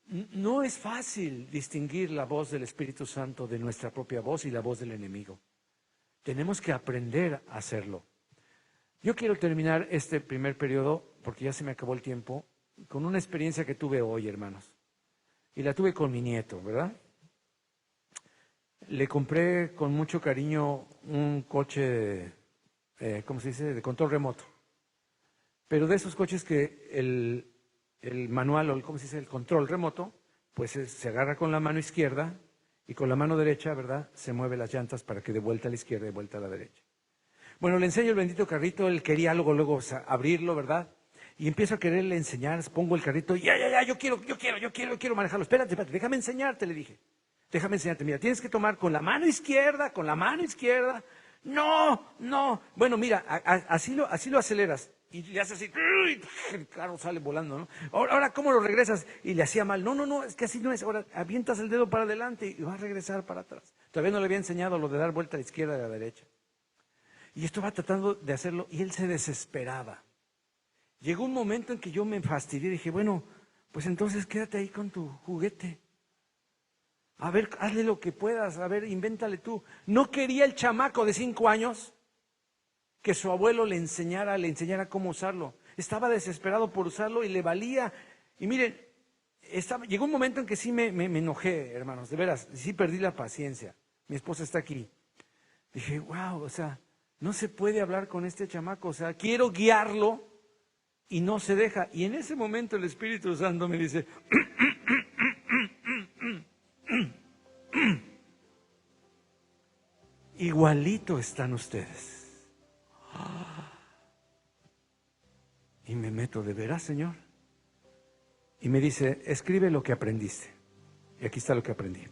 no es fácil distinguir la voz del Espíritu Santo de nuestra propia voz y la voz del enemigo. Tenemos que aprender a hacerlo. Yo quiero terminar este primer periodo, porque ya se me acabó el tiempo, con una experiencia que tuve hoy, hermanos. Y la tuve con mi nieto, ¿verdad? Le compré con mucho cariño un coche, ¿cómo se dice?, de control remoto. Pero de esos coches que el manual, o ¿cómo se dice?, el control remoto, pues se agarra con la mano izquierda y con la mano derecha, ¿verdad?, se mueve las llantas para que de vuelta a la izquierda y de vuelta a la derecha. Bueno, le enseño el bendito carrito, él quería luego abrirlo, ¿verdad? Y empiezo a quererle enseñar, pongo el carrito, ya, yo quiero manejarlo. Espérate, déjame enseñarte, le dije. Déjame enseñarte, mira, tienes que tomar con la mano izquierda. No. Bueno, mira, así lo aceleras. Y le haces así, el carro sale volando, ¿no? Ahora, ¿cómo lo regresas? Y le hacía mal. No, es que así no es. Ahora, avientas el dedo para adelante y va a regresar para atrás. Todavía no le había enseñado lo de dar vuelta a la izquierda y a la derecha. Y esto va tratando de hacerlo y él se desesperaba. Llegó un momento en que yo me fastidié y dije, bueno, pues entonces quédate ahí con tu juguete. A ver, hazle lo que puedas, a ver, invéntale tú. No quería el chamaco de 5 años que su abuelo le enseñara cómo usarlo. Estaba desesperado por usarlo y le valía. Y miren, llegó un momento en que sí me enojé, hermanos, de veras, sí perdí la paciencia. Mi esposa está aquí. Dije, wow, o sea, no se puede hablar con este chamaco, o sea, quiero guiarlo y no se deja. Y en ese momento el Espíritu Santo me dice, igualito están ustedes. Y me meto, ¿de veras, Señor? Y me dice, escribe lo que aprendiste. Y aquí está lo que aprendí.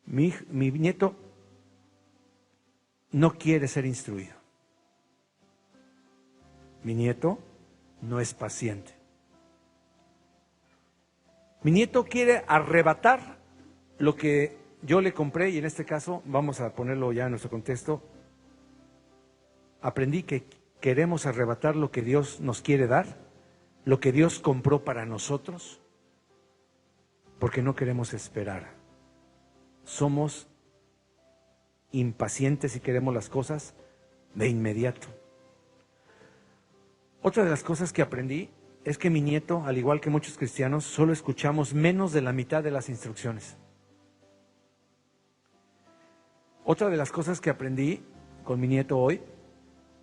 Mi nieto no quiere ser instruido. Mi nieto no es paciente. Mi nieto quiere arrebatar lo que yo le compré, y en este caso, vamos a ponerlo ya en nuestro contexto, aprendí que queremos arrebatar lo que Dios nos quiere dar, lo que Dios compró para nosotros, porque no queremos esperar. Somos impacientes y queremos las cosas de inmediato. Otra de las cosas que aprendí es que mi nieto, al igual que muchos cristianos, solo escuchamos menos de la mitad de las instrucciones. Otra de las cosas que aprendí con mi nieto hoy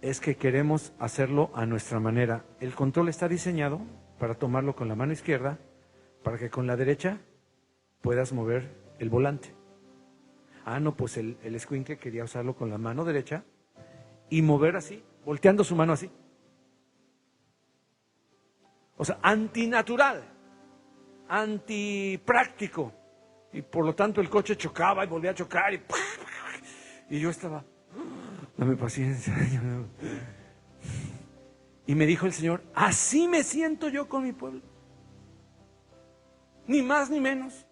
es que queremos hacerlo a nuestra manera. El control está diseñado para tomarlo con la mano izquierda, para que con la derecha puedas mover el volante. No, pues el escuincle quería usarlo con la mano derecha y mover así, volteando su mano así. O sea, antinatural, antipráctico. Y por lo tanto el coche chocaba y volvía a chocar y yo estaba, dame paciencia. Y me dijo el Señor, así me siento yo con mi pueblo. Ni más ni menos.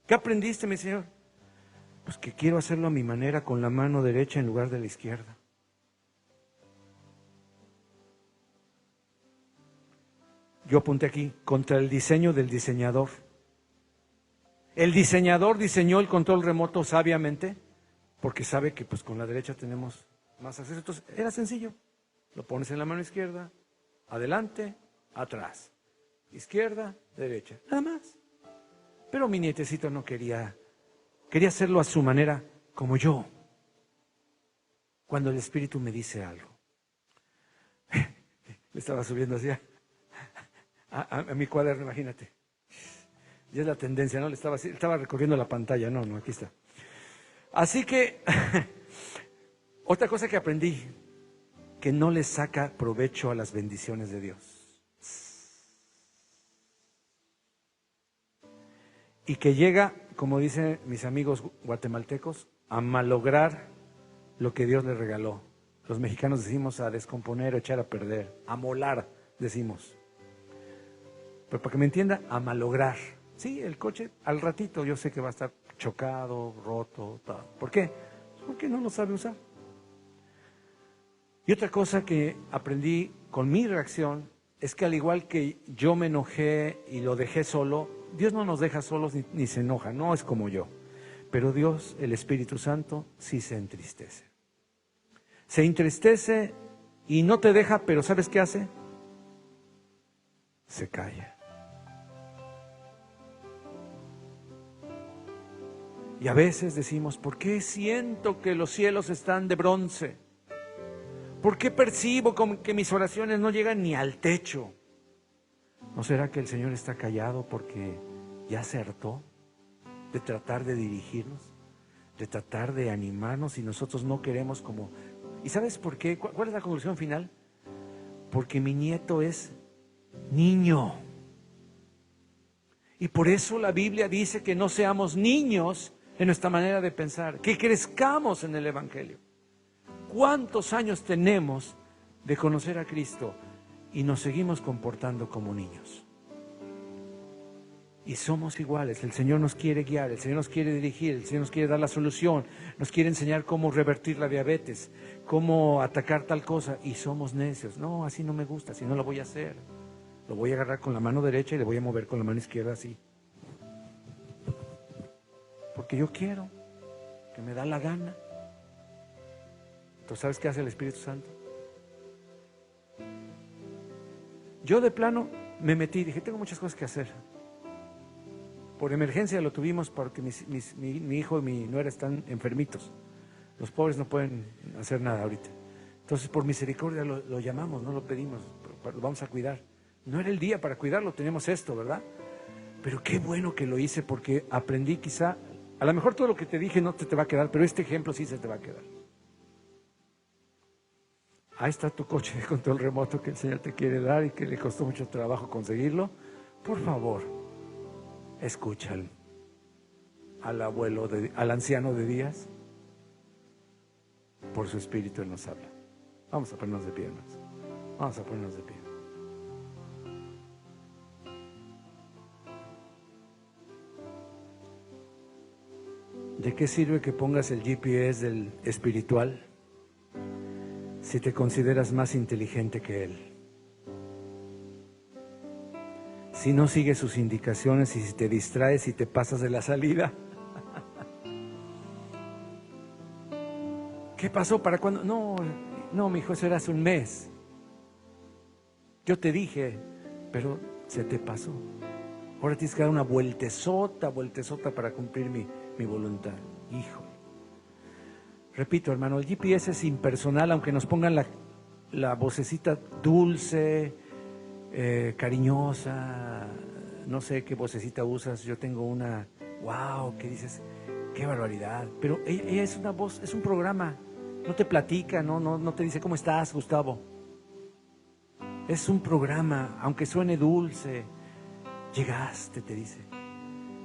¿Qué aprendiste, mi Señor? Pues que quiero hacerlo a mi manera, con la mano derecha en lugar de la izquierda. Yo apunté aquí, contra el diseño del diseñador. El diseñador diseñó el control remoto sabiamente, porque sabe que pues con la derecha tenemos más acceso. Entonces era sencillo. Lo pones en la mano izquierda, adelante, atrás. Izquierda, derecha, nada más. Pero mi nietecito no quería hacerlo a su manera, como yo. Cuando el Espíritu me dice algo. Le estaba subiendo así a mi cuaderno, imagínate. Y es la tendencia, ¿no? Estaba recorriendo la pantalla. No, aquí está. Así que, otra cosa que aprendí. que no le saca provecho a las bendiciones de Dios. Y que llega, como dicen mis amigos guatemaltecos, a malograr lo que Dios le regaló. Los mexicanos decimos a descomponer, a echar a perder, a molar, decimos. Pero para que me entienda, a malograr. Sí, el coche al ratito yo sé que va a estar chocado, roto, todo. ¿Por qué? Porque no lo sabe usar. Y otra cosa que aprendí con mi reacción es que al igual que yo me enojé y lo dejé solo, Dios no nos deja solos ni se enoja, no es como yo. Pero Dios, el Espíritu Santo, sí se entristece. Se entristece y no te deja, pero ¿sabes qué hace? Se calla. Y a veces decimos, ¿por qué siento que los cielos están de bronce? ¿Por qué percibo que mis oraciones no llegan ni al techo? ¿No será que el Señor está callado porque ya se hartó de tratar de dirigirnos, de tratar de animarnos y nosotros no queremos como... ¿Y sabes por qué? ¿Cuál es la conclusión final? Porque mi nieto es niño. Y por eso la Biblia dice que no seamos niños en nuestra manera de pensar, que crezcamos en el Evangelio. ¿Cuántos años tenemos de conocer a Cristo y nos seguimos comportando como niños? Y somos iguales. El Señor nos quiere guiar, el Señor nos quiere dirigir, el Señor nos quiere dar la solución, nos quiere enseñar cómo revertir la diabetes, cómo atacar tal cosa, y somos necios. No, así no me gusta, así no lo voy a hacer. Lo voy a agarrar con la mano derecha y le voy a mover con la mano izquierda así. Porque yo quiero, que me da la gana. ¿Tú sabes qué hace el Espíritu Santo? Yo de plano me metí, dije, tengo muchas cosas que hacer. Por emergencia lo tuvimos porque mi hijo y mi nuera están enfermitos. Los pobres no pueden hacer nada ahorita. Entonces por misericordia lo llamamos, no lo pedimos, lo vamos a cuidar. No era el día para cuidarlo, tenemos esto, ¿verdad? Pero qué bueno que lo hice porque aprendí quizá, a lo mejor todo lo que te dije no te va a quedar, pero este ejemplo sí se te va a quedar. Ahí está tu coche de control remoto que el Señor te quiere dar y que le costó mucho trabajo conseguirlo. Por favor, escúchalo al anciano de días. Por su espíritu Él nos habla. Vamos a ponernos de pie, hermanos. Vamos a ponernos de pie. ¿De qué sirve que pongas el GPS del espiritual si te consideras más inteligente que Él? Si no sigues sus indicaciones y si te distraes y te pasas de la salida. ¿Qué pasó? ¿Para cuándo? No, mi hijo, eso era hace un mes. Yo te dije, pero se te pasó. Ahora tienes que dar una vueltezota para cumplir mi voluntad. Hijo. Repito, hermano, el GPS es impersonal, aunque nos pongan la vocecita dulce, cariñosa, no sé qué vocecita usas. Yo tengo una, wow, que dices, qué barbaridad. Pero ella es una voz, es un programa. No te platica, no te dice cómo estás, Gustavo. Es un programa, aunque suene dulce. Llegaste, te dice.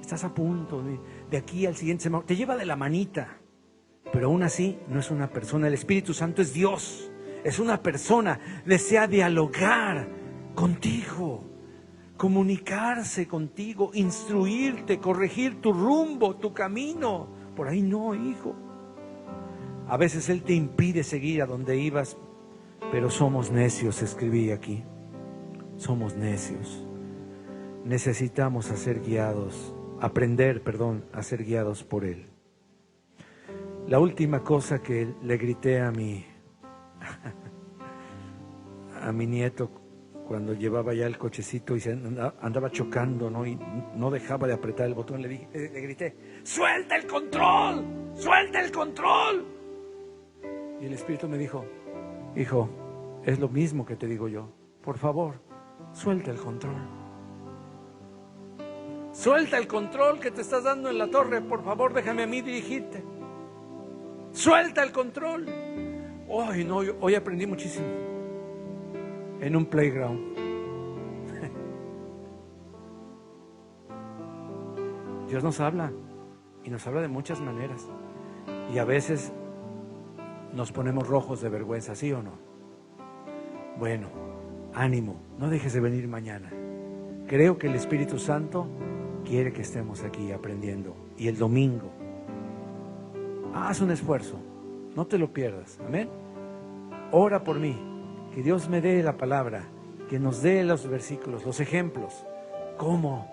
Estás a punto de aquí al siguiente semáforo. Te lleva de la manita. Pero aún así no es una persona. El Espíritu Santo es Dios. Es una persona. Desea dialogar contigo, comunicarse contigo, instruirte, corregir tu rumbo, tu camino. Por ahí no, hijo. A veces Él te impide seguir a donde ibas, pero somos necios, escribí aquí. Somos necios. Necesitamos aprender, a ser guiados por Él. La última cosa que le grité a mi nieto cuando llevaba ya el cochecito y se andaba chocando, ¿no? Y no dejaba de apretar el botón, le grité, ¡suelta el control! ¡Suelta el control! Y el Espíritu me dijo, hijo, es lo mismo que te digo yo, por favor, suelta el control. Suelta el control que te estás dando en la torre, por favor, déjame a mí dirigirte. Suelta el control. Hoy no, hoy aprendí muchísimo en un playground. Dios nos habla y nos habla de muchas maneras. Y a veces nos ponemos rojos de vergüenza, ¿sí o no? Bueno, ánimo, no dejes de venir mañana. Creo que el Espíritu Santo quiere que estemos aquí aprendiendo. Y el domingo, haz un esfuerzo, no te lo pierdas, amén. Ora por mí, que Dios me dé la palabra, que nos dé los versículos, los ejemplos, cómo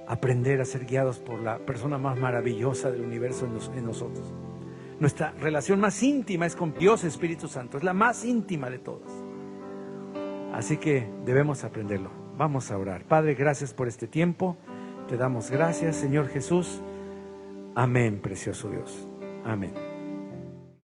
aprender a ser guiados por la persona más maravillosa del universo en nosotros. Nuestra relación más íntima es con Dios Espíritu Santo, es la más íntima de todas. Así que debemos aprenderlo. Vamos a orar. Padre, gracias por este tiempo. Te damos gracias, Señor Jesús. Amén, precioso Dios. Amén.